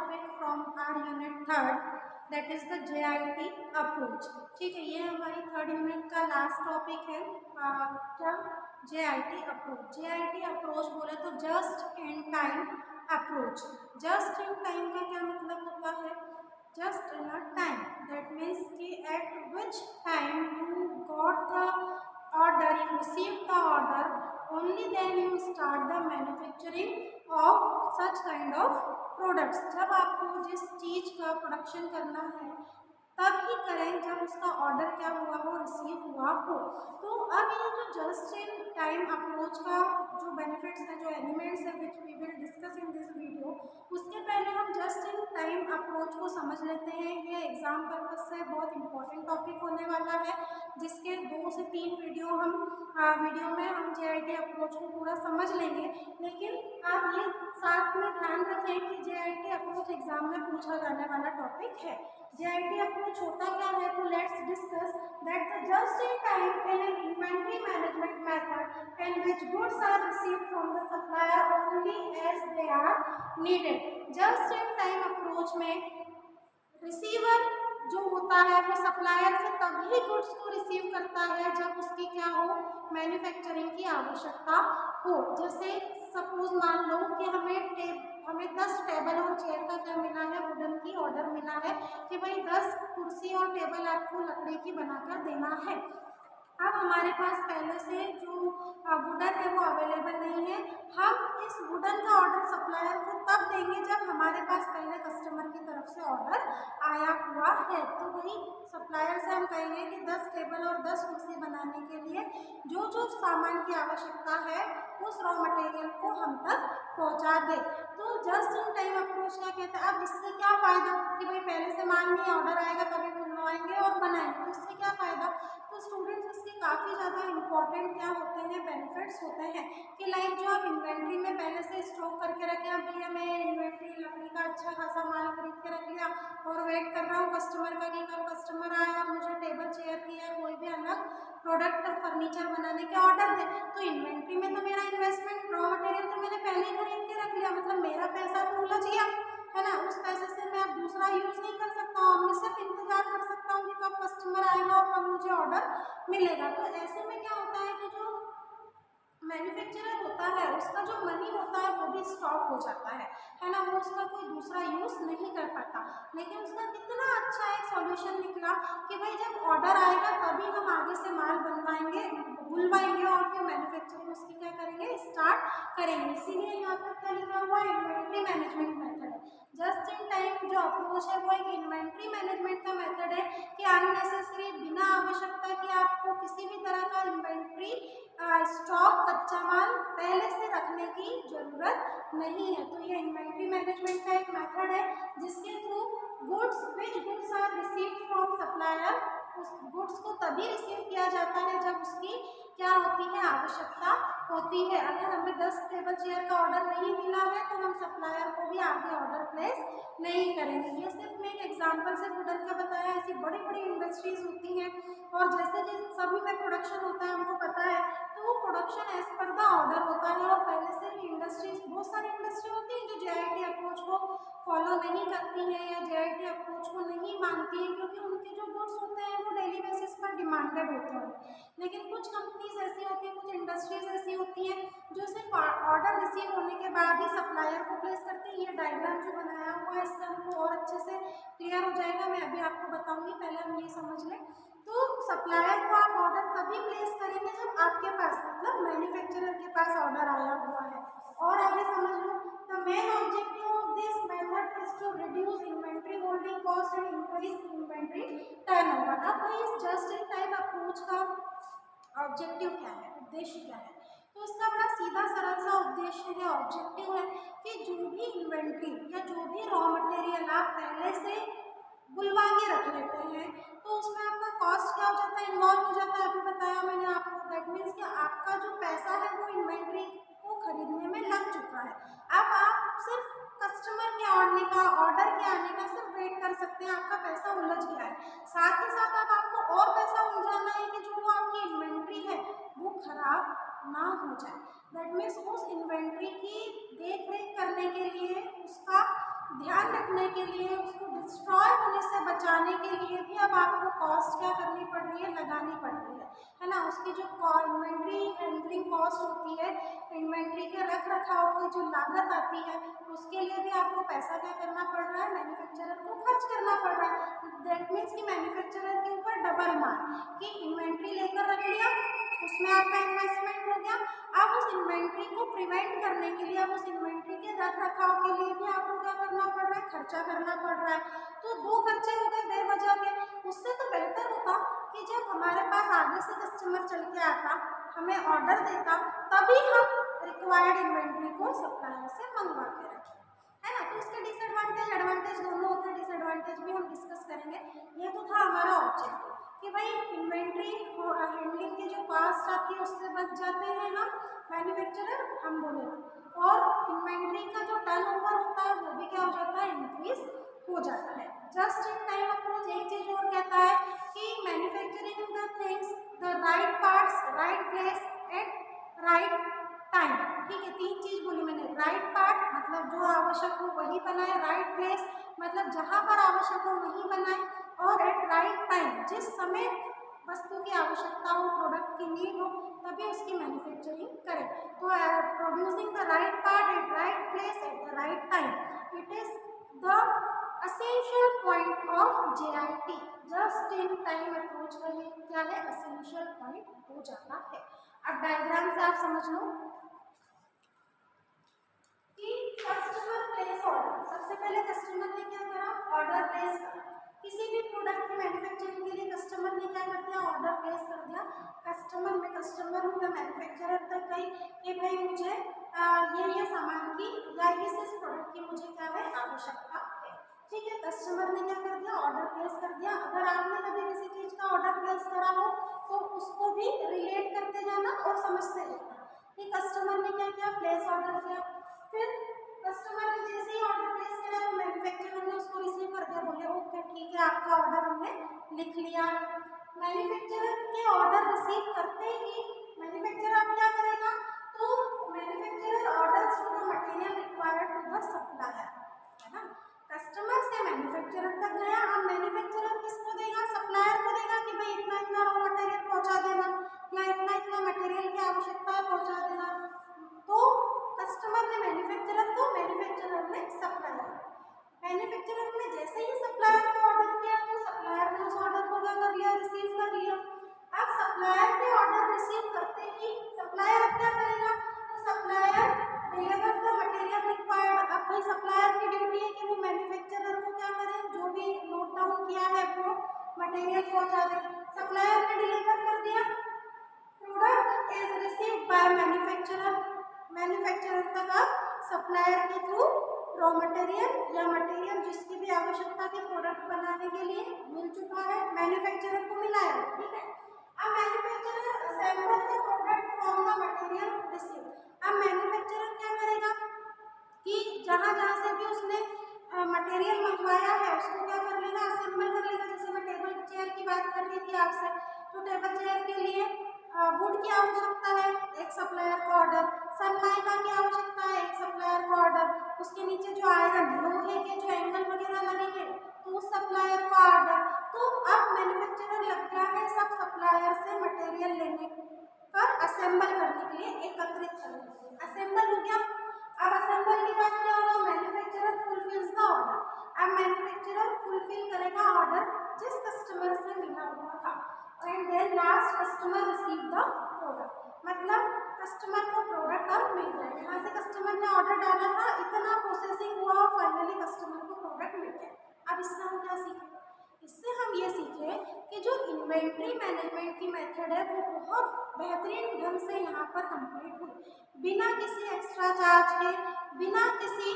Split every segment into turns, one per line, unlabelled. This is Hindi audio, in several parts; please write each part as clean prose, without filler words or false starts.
topic from our unit third, that is the JIT approach. ठीक है, ये हमारी थर्ड यूनिट का लास्ट टॉपिक है। क्या JIT अप्रोच। JIT अप्रोच बोले तो just in time approach. Just in time का क्या मतलब होता है? Just in a time, that means कि at which time you got the order, you receive the order, only then you start the manufacturing of such kind of products. जब आपको जिस चीज़ का प्रोडक्शन करना है तब ही करें जब उसका ऑर्डर क्या हुआ हो, रिसीव हुआ हो। तो अब ये जो जस्ट इन टाइम अप्रोच का जो बेनिफिट्स हैं, जो एलिमेंट्स हैं which we will discuss in this video, उसके पहले हम जस्ट इन टाइम अप्रोच को समझ लेते हैं। ये एग्जाम पर्पज से बहुत इंपॉर्टेंट टॉपिक होने वाला है, जिसके 2 से 3 वीडियो में हम JIT अप्रोच को पूरा समझ लेंगे। लेकिन आप ये साथ में ध्यान रखें कि JIT अप्रोच एग्जाम में पूछा जाने वाला टॉपिक है। JIT अप्रोच होता क्या है? तो let's discuss that the just in time in an inventory management method in which goods are received from the supplier only as they are needed. Just in time approach में रिसीवर जो होता है वो सप्लायर से तभी गुड्स को रिसीव करता है जब उसकी क्या हो, मैन्युफैक्चरिंग की आवश्यकता हो। जैसे सपोज मान लो कि हमें 10 टेबल और चेयर का क्या मिला है, वुडन की ऑर्डर मिला है कि भाई 10 कुर्सी और टेबल आपको लकड़ी की बनाकर देना है। अब हमारे पास पहले से जो वुडन है वो अवेलेबल नहीं है। हम इस वुडन का ऑर्डर सप्लायर को तब देंगे जब हमारे पास पहले कस्टमर की तरफ से ऑर्डर आया हुआ है। तो वही सप्लायर से हम कहेंगे कि 10 टेबल और 10 कुर्सी बनाने के लिए जो जो सामान की आवश्यकता है उस रॉ मटेरियल को हम तक पहुंचा दे। तो जस्ट इन टाइम अप्रोच क्या कहते हैं? अब इससे क्या फ़ायदा कि भाई पहले से मान लीजिए ऑर्डर आएगा तभी बनवाएंगे और बनाएंगे, तो इससे क्या फ़ायदा? तो स्टूडेंट्स इसके काफ़ी ज़्यादा इंपॉर्टेंट क्या होते हैं, बेनिफिट्स होते हैं कि लाइक जो आप इन्वेंट्री में पहले से स्टॉक करके रखें। अब भैया मैं इन्वेंट्री लकड़ी का अच्छा खासा माल खरीद के रख लिया और वेट कर रहा हूँ कस्टमर का कि कब कस्टमर आए और मुझे टेबल चेयर की या कोई भी अलग प्रोडक्ट फर्नीचर बनाने के ऑर्डर दे। तो इन्वेंट्री में तो मेरा इन्वेस्टमेंट रॉ मटेरियल तो मैंने पहले ही खरीद के रख लिया, मतलब मेरा पैसा तो उलझ गया है ना। उस पैसे से मैं अब दूसरा यूज़ नहीं कर सकता हूँ, मैं सिर्फ इंतजार कर सकता हूँ कि कब कस्टमर आएगा और कब मुझे ऑर्डर मिलेगा। तो ऐसे में क्या होता है कि जो मैन्युफैक्चरर होता है उसका जो मनी होता है वो भी स्टॉक हो जाता है ना, वो उसका कोई दूसरा यूज़ नहीं कर पाता। लेकिन उसका कितना अच्छा एक सॉल्यूशन निकला कि भाई जब ऑर्डर आएगा तभी हम आगे से माल बुलवाएंगे और फिर मैन्युफैक्चरिंग उसकी क्या करेंगे, स्टार्ट करेंगे। इसीलिए यहाँ पर क्या लिखा हुआ है, इन्वेंट्री मैनेजमेंट मेथड है। जस्ट इन टाइम जो अप्रोच है वो एक इन्वेंट्री मैनेजमेंट का मेथड है कि अननेसेसरी, बिना आवश्यकता कि आपको किसी भी तरह का इन्वेंट्री स्टॉक कच्चा माल पहले से रखने की जरूरत नहीं है। तो ये इन्वेंट्री मैनेजमेंट का एक मेथड है जिसके through goods are received from supplier, उस गुड्स को तभी रिसीव किया जाता है जब उसकी क्या होती है, आवश्यकता होती है। अगर हमें 10 टेबल चेयर का ऑर्डर नहीं मिला है तो हम सप्लायर को भी आगे ऑर्डर प्लेस नहीं करेंगे। ये सिर्फ मैं एक एग्जांपल से वुडन का बताया, ऐसी बड़ी बड़ी इंडस्ट्रीज होती हैं और जैसे सभी में प्रोडक्शन होता है हमको पता है, तो वो production as per the order होता है। और पहले से इंडस्ट्रीज, बहुत सारी इंडस्ट्री होती हैं जो JIT अप्रोच को फॉलो नहीं करती हैं या JIT अप्रोच को नहीं मानती हैं, क्योंकि उनके जो गुड्स होते हैं वो डेली बेसिस पर डिमांडेड होते हैं। लेकिन कुछ कंपनीज ऐसी होती हैं, कुछ इंडस्ट्रीज ऐसी होती हैं जो सिर्फ ऑर्डर रिसीव होने के बाद ही सप्लायर को प्लेस करते हैं। ये डायग्राम जो बनाया हुआ है इससे हमको और अच्छे से क्लियर हो जाएगा, मैं अभी आपको बताऊंगी, पहले हम ये समझ लें। तो सप्लायर को आप ऑर्डर तभी प्लेस करेंगे जब आपके पास, मतलब मैन्युफैक्चरर के पास ऑर्डर आया हुआ है। और आगे समझ लो, the main objective of this method is to reduce inventory holding cost and increase inventory turnover. अब भाई इस जस्ट इन टाइम अप्रोच का ऑब्जेक्टिव क्या है, उद्देश्य क्या है? तो इसका बड़ा सीधा सरल सा उद्देश्य है, ऑब्जेक्टिव है कि जो भी इन्वेंट्री या जो भी रॉ मटेरियल आप पहले से बुलवा के रख लेते हैं तो उसमें आपका कॉस्ट क्या हो जाता है, इन्वॉल्व हो जाता है। अभी बताया मैंने आपको, दैट मीन्स कि आपका जो पैसा है वो इन्वेंट्री को खरीदने में लग चुका है। अब आप सिर्फ कस्टमर के ऑर्डर के आने का सिर्फ वेट कर सकते हैं, आपका पैसा उलझ गया है। साथ ही साथ अब आपको और पैसा उलझाना है कि जो आपकी इन्वेंट्री है वो खराब ना हो जाए। दैट मीन्स उस इन्वेंट्री की देख रेख करने के लिए, उसका ध्यान रखने रखने के लिए, उसको डिस्ट्रॉय होने से बचाने के लिए भी अब आपको कॉस्ट क्या करनी पड़ रही है, लगानी पड़ रही है ना। उसकी जो इन्वेंट्री हैंडलिंग कॉस्ट होती है, इन्वेंट्री के रख रखाव की जो लागत आती है, उसके लिए भी आपको पैसा क्या करना पड़ रहा है, मैन्युफैक्चरर को खर्च करना पड़ रहा है। दैट मीन्स कि मैन्युफैक्चरर के ऊपर डबल मार कि इन्वेंट्री लेकर रख लिया, उसमें आपका इन्वेस्टमेंट हो गया। अब उस इन्वेंट्री को प्रिवेंट करने के लिए, अब उस इन्वेंट्री के रख रखाव के लिए भी आपको क्या करना पड़ रहा है, खर्चा करना पड़ रहा है। तो दो खर्चे हो गए बेवजह के। उससे तो बेहतर होता कि जब हमारे पास आगे से कस्टमर चल के आता, हमें ऑर्डर देता, तभी हम रिक्वायर्ड इन्वेंट्री को सप्लायर से मंगवा के रखें, है ना। तो इसके डिसएडवांटेज एडवांटेज दोनों होते हैं, डिसएडवांटेज भी हम डिस्कस करेंगे। ये तो था हमारा ऑब्जेक्टिव कि भाई इन्वेंट्री हैंडलिंग की जो कॉस्ट आती है उससे बच जाते हैं हम मैन्युफैक्चरर, हम बोले, और इन्वेंट्री का जो टर्नओवर होता है वो भी क्या हो जाता है, इंक्रीज हो जाता है। जस्ट इन टाइम अप्रोच एक चीज और कहता है कि manufacturing the things the right parts right place eight right time. ठीक है, तीन चीज बोली मैंने। राइट पार्ट मतलब जो आवश्यक हो वही बनाए, राइट प्लेस मतलब जहां पर आवश्यक हो वहीं बनाए, और एट राइट टाइम जिस समय वस्तु की आवश्यकता हो, प्रोडक्ट की नीड हो, तभी उसकी मैन्युफैक्चरिंग करें। तो producing the right part at right place at the right time, it is the essential point of JIT. Just in time approach का ये क्या है, असेंशियल पॉइंट हो जाता है। अब डायग्राम से आप समझ लो कि कस्टमर प्लेस ऑर्डर। सबसे पहले कस्टमर ने क्या करा, ऑर्डर प्लेस करा। किसी भी प्रोडक्ट की मैन्युफैक्चरिंग के लिए कस्टमर ने क्या कर दिया, ऑर्डर प्लेस कर दिया। कस्टमर में कस्टमर हूँ, मैं मैन्युफैक्चरर तक गई कि भाई मुझे ये सामान की या इस प्रोडक्ट की मुझे क्या है, आवश्यकता है। ठीक है, कस्टमर ने क्या कर दिया, ऑर्डर प्लेस कर दिया। अगर आपने कभी किसी चीज का ऑर्डर प्लेस करा हो तो उसको भी रिलेट करते जाना और समझते जाना कि कस्टमर ने क्या किया, प्लेस ऑर्डर किया। फिर कस्टमर ने जैसे ही ऑर्डर प्लेस किया तो मैन्युफैक्चरर ने उसको रिसीव कर दिया, बोले ओके ठीक है आपका ऑर्डर हमने लिख लिया। मैन्युफैक्चरर के ऑर्डर रिसीव करते ही मैन्युफैक्चरर क्या करेगा, तो manufacturer orders to the material required to the supplier, है ना। कस्टमर से मैन्युफैक्चरर तक गया, अब मैन्युफैक्चरर किसको देगा, सप्लायर को देगा कि भाई इतना इतना रॉ मटेरियल पहुंचा देना या इतना इतना मटेरियल की आवश्यकता है पहुंचा देना। तो कस्टमर ने मैन्युफैक्चरर को, मैन्युफैक्चरर ने सप्लायर। मैन्युफैक्चरर ने जैसे ही सप्लायर को ऑर्डर किया तो सप्लायर ने उस ऑर्डर को क्या कर लिया, रिसीव कर लिया। अब सप्लायर के ऑर्डर रिसीव करते ही सप्लायर अब क्या करेगा, तो supplier deliver the material required. अब भाई सप्लायर की ड्यूटी है कि वो मैन्युफैक्चरर को क्या करे, जो भी नोट डाउन किया है वो मटेरियल पहुंचा दे। सप्लायर ने डिलीवर कर दिया, product is received by manufacturer. Manufacturer तक अब सप्लायर के थ्रू रॉ मटेरियल या मटेरियल जिसकी भी आवश्यकता थी प्रोडक्ट बनाने के लिए मिल चुका है, मैन्युफैक्चरर को मिला है। ठीक है, अब manufacturer assemble the product from the material received. अब मैन्युफैक्चरर क्या करेगा कि जहाँ जहाँ से भी उसने मटेरियल मंगवाया है उसको क्या कर लेगा, असेंबल कर लेगा। जैसे मैं टेबल चेयर की बात कर रही थी आपसे, तो टेबल चेयर के लिए वुड की आवश्यकता है, एक सप्लायर का ऑर्डर। सनमाइका की आवश्यकता है, एक सप्लायर का ऑर्डर। उसके नीचे जो आयरन लोहे के जो एंगल वगैरह लगेंगे तो उस सप्लायर का ऑर्डर। तो अब मैन्युफैक्चरर लग गया है सब सप्लायर से मटेरियल लेने पर असेंबल करने के लिए, एकत्रित करने के लिए। असेंबल हो गया। अब असेंबल के बाद क्या होगा, मैन्युफैक्चरर फुलफिल्स द ऑर्डर। अब मैन्युफैक्चरर फुलफिल करेगा ऑर्डर जिस कस्टमर से मिला हुआ था, and then last customer receive the product. मतलब कस्टमर को प्रोडक्ट अब मिल गया। यहाँ से कस्टमर ने ऑर्डर डाला था, इतना प्रोसेसिंग हुआ और फाइनली कस्टमर को प्रोडक्ट मिल गया। अब इससे हम क्या सीखे, इससे हम ये सीखे कि जो इन्वेंट्री मैनेजमेंट की मेथड है वो बहुत बेहतरीन ढंग से यहाँ पर कंप्लीट हुई, बिना किसी एक्स्ट्रा चार्ज के, बिना किसी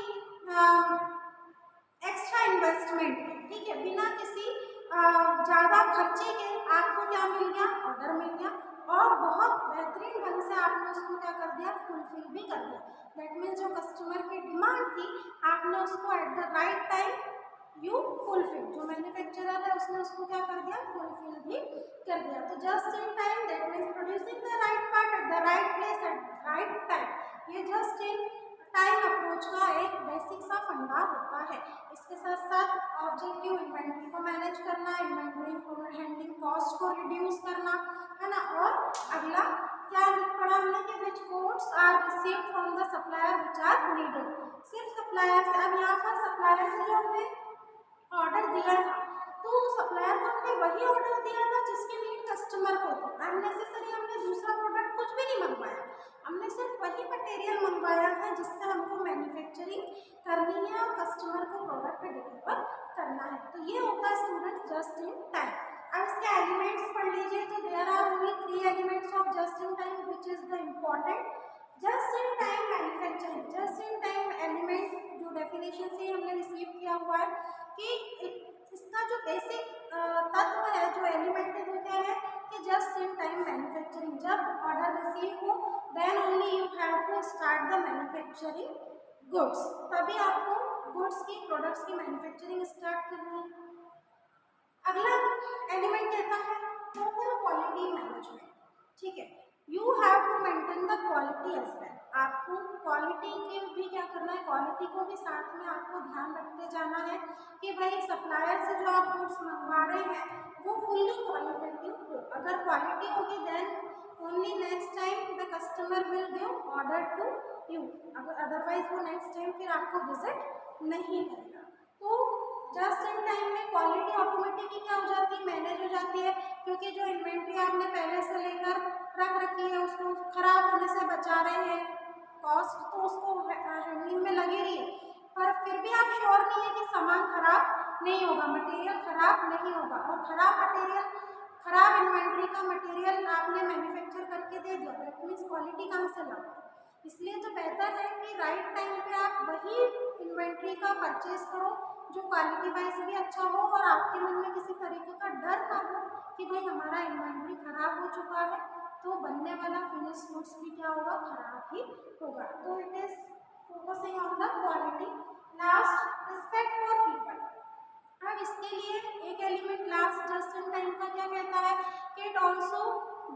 एक्स्ट्रा इन्वेस्टमेंट के। ठीक है, बिना किसी ज़्यादा खर्चे के आपको क्या मिल गया, ऑर्डर मिल गया, और बहुत बेहतरीन ढंग से आपने उसको क्या कर दिया, फुलफिल भी कर दिया। दैट मीन्स जो कस्टमर की डिमांड थी आपने उसको eight the right time you fulfil. जो मैन्युफैक्चरर है उसने उसको क्या कर दिया, फुलफिल भी कर दिया। तो just in time that means producing the right part eight the right place eight right time. ये जस्ट इन टाइम अप्रोच का एक बेसिक सा फंडा होता है। इसके साथ साथ ऑब्जेक्टिव इन्वेंट्री को मैनेज करना, इन्वेंट्री हैंडलिंग कॉस्ट को रिड्यूस करना, है ना। और अगला क्या पढ़ा हमने कि which codes are received from the supplier which are needed. सिर्फ सप्लायर से, अब यहाँ पर सप्लायर से जो हमने ऑर्डर दिया था तो सप्लायर को हमने वही ऑर्डर दिया था जिसकी नीड कस्टमर को थी। अननेसेसरी हमने दूसरा प्रोडक्ट कुछ भी नहीं मंगवाया, हमने सिर्फ वही मटेरियल मंगवाया है जिससे हमको मैन्युफैक्चरिंग करनी है और कस्टमर को प्रोडक्ट डिलीवर करना है। तो ये होता है स्टूडेंट जस्ट इन टाइम। अब इसके एलिमेंट्स पढ़ लीजिए। तो there are only 3 elements of just in time which is the important just in time manufacturing. Just in time element जो डेफिनेशन से हमने रिसीव किया हुआ है कि इसका जो बेसिक तत्व है, जो एलिमेंट है, वो क्या है कि जस्ट इन टाइम मैन्युफैक्चरिंग। जब ऑर्डर रिसीव हो then only you have to start the manufacturing goods, तभी आपको गुड्स की प्रोडक्ट्स की मैन्युफैक्चरिंग स्टार्ट करनी है। अगला एलिमेंट कहता है टोटल क्वालिटी मैनेजमेंट। ठीक है, you have to maintain the quality as well. आपको क्वालिटी के भी क्या करना है, क्वालिटी को भी साथ में आपको ध्यान रखते जाना है कि भाई सप्लायर से जो आप गुड्स मंगवा रहे हैं वो फुल्ली क्वालिटेटिव हो। अगर क्वालिटी होगी then only next time the customer will give order to you, otherwise वो नेक्स्ट टाइम फिर आपको विजिट नहीं करेगा। तो जस्ट इन टाइम में क्वालिटी ऑटोमेटिकली क्या हो जाती है, मैनेज हो जाती है, क्योंकि जो इन्वेंट्री आपने पहले से लेकर रख रखी है उसको खराब होने से बचा रहे हैं। कॉस्ट तो उसको हैंडलिंग में लगी रही है, पर फिर भी आप श्योर नहीं है कि सामान खराब नहीं होगा, मटेरियल खराब नहीं होगा। और खराब मटेरियल, खराब इन्वेंट्री का मटेरियल आपने मैन्युफैक्चर करके दे दिया, दैट मीन्स क्वालिटी कहाँ से लाओ। इसलिए तो बेहतर है कि राइट टाइम पे आप वही इन्वेंट्री का परचेज करो जो क्वालिटी वाइज भी अच्छा हो और आपके मन में किसी तरीके का डर ना हो कि भाई हमारा इन्वेंट्री खराब हो चुका है तो बनने वाला फिनिश गुड्स भी क्या होगा, खराब ही होगा। तो it is focusing on the quality. Last, respect for people. अब इसके लिए एक element last just in time का क्या कहता है कि it also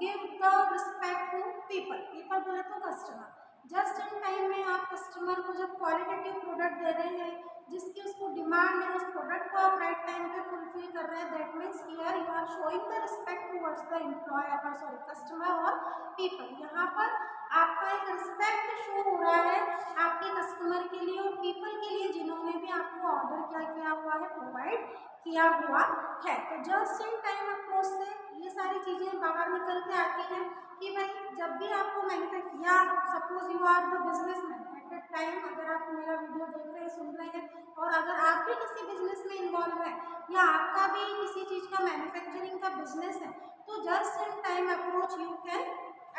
give the respect to people. People बोले तो कस्टमर। जस्ट इन टाइम में आप कस्टमर को जब क्वालिटेटिव प्रोडक्ट दे रहे हैं जिसकी उसको डिमांड है, उस प्रोडक्ट को आप राइट टाइम पे फुलफिल कर रहे हैं, that means here you are showing the respect towards the employer, sorry customer और पीपल। यहाँ पर आपका एक रिस्पेक्ट शो हो रहा है आपके कस्टमर के लिए और पीपल के लिए जिन्होंने भी आपको ऑर्डर क्या किया हुआ है, प्रोवाइड किया हुआ है। तो जस्ट इन टाइम अप्रोच से ये सारी चीज़ें बाहर निकल के आती हैं कि भाई जब भी आपको मैन्युफैक्चर, या suppose you are the businessman at the time, अगर आप मेरा वीडियो देख रहे हैं, सुन रहे हैं और अगर आप भी किसी बिजनेस में इन्वॉल्व है या आपका भी किसी चीज़ का मैन्युफैक्चरिंग का बिजनेस है, तो just in time approach you can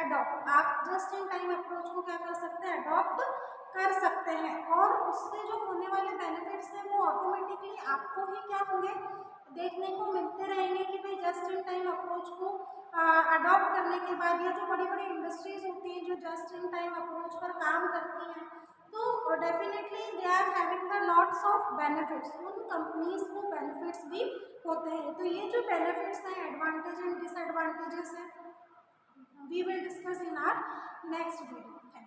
adopt. आप जस्ट इन टाइम अप्रोच को क्या कर सकते हैं, अडॉप्ट कर सकते हैं और उससे जो होने वाले बेनिफिट्स हैं वो ऑटोमेटिकली आपको ही क्या होंगे, देखने को मिलते रहेंगे कि भाई जस्ट इन टाइम अप्रोच को अडॉप्ट करने के बाद, या जो बड़ी बड़ी इंडस्ट्रीज होती हैं जो जस्ट इन टाइम अप्रोच पर काम करती हैं, तो definitely they are having the lots of benefits. उन कंपनीज को बेनिफिट्स भी होते हैं। तो ये जो बेनिफिट्स हैं, एडवांटेज एंड डिसएडवांटेजेस हैं, we will discuss in our next video.